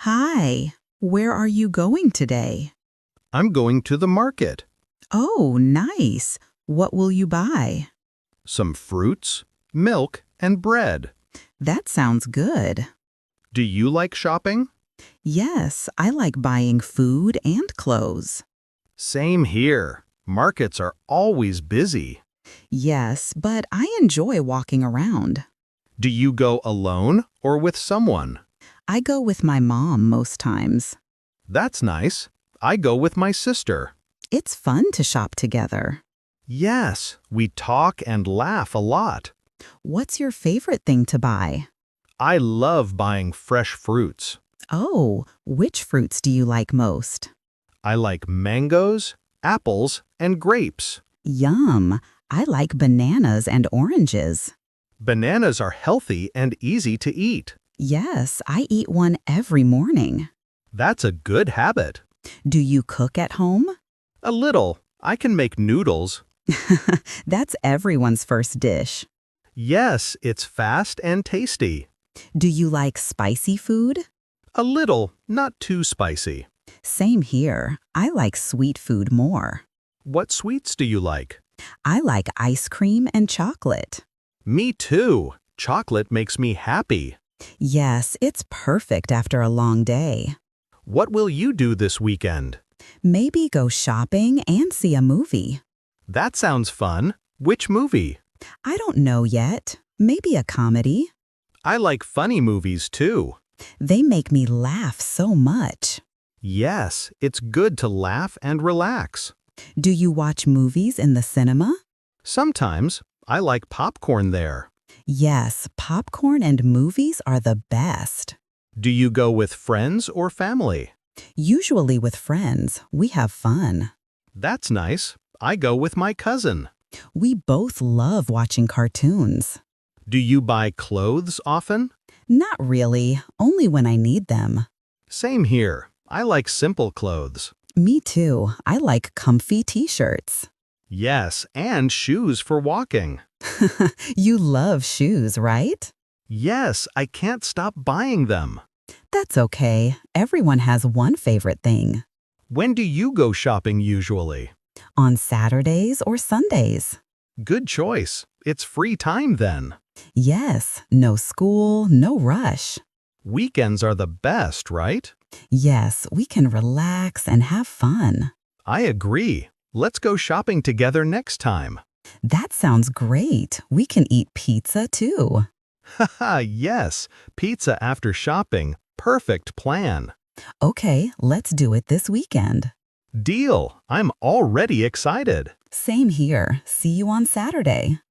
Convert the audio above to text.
Hi, where are you going today? I'm going to the market. Oh, nice. What will you buy? Some fruits, milk, and bread. That sounds good. Do you like shopping? Yes, I like buying food and clothes. Same here. Markets are always busy. Yes, but I enjoy walking around. Do you go alone or with someone? I go with my mom most times. That's nice. I go with my sister. It's fun to shop together. Yes, we talk and laugh a lot. What's your favorite thing to buy? I love buying fresh fruits. Oh, which fruits do you like most? I like mangoes, apples, and grapes. Yum! I like bananas and oranges. Bananas are healthy and easy to eat. Yes, I eat one every morning. That's a good habit. Do you cook at home? A little. I can make noodles. That's everyone's first dish. Yes, it's fast and tasty. Do you like spicy food? A little, not too spicy. Same here. I like sweet food more. What sweets do you like? I like ice cream and chocolate. Me too. Chocolate makes me happy. Yes, it's perfect after a long day. What will you do this weekend? Maybe go shopping and see a movie. That sounds fun. Which movie? I don't know yet. Maybe a comedy. I like funny movies too. They make me laugh so much. Yes, it's good to laugh and relax. Do you watch movies in the cinema? Sometimes I like popcorn there. Yes, popcorn and movies are the best. Do you go with friends or family? Usually with friends, we have fun. That's nice. I go with my cousin. We both love watching cartoons. Do you buy clothes often? Not really, only when I need them. Same here. I like simple clothes. Me too. I like comfy t-shirts. Yes, and shoes for walking. You love shoes, right? Yes, I can't stop buying them. That's okay. Everyone has one favorite thing. When do you go shopping usually? On Saturdays or Sundays. Good choice. It's free time then. Yes, no school, no rush. Weekends are the best, right? Yes, we can relax and have fun. I agree. Let's go shopping together next time. That sounds great. We can eat pizza too. Haha, yes. Pizza after shopping. Perfect plan. Okay, let's do it this weekend. Deal. I'm already excited. Same here. See you on Saturday.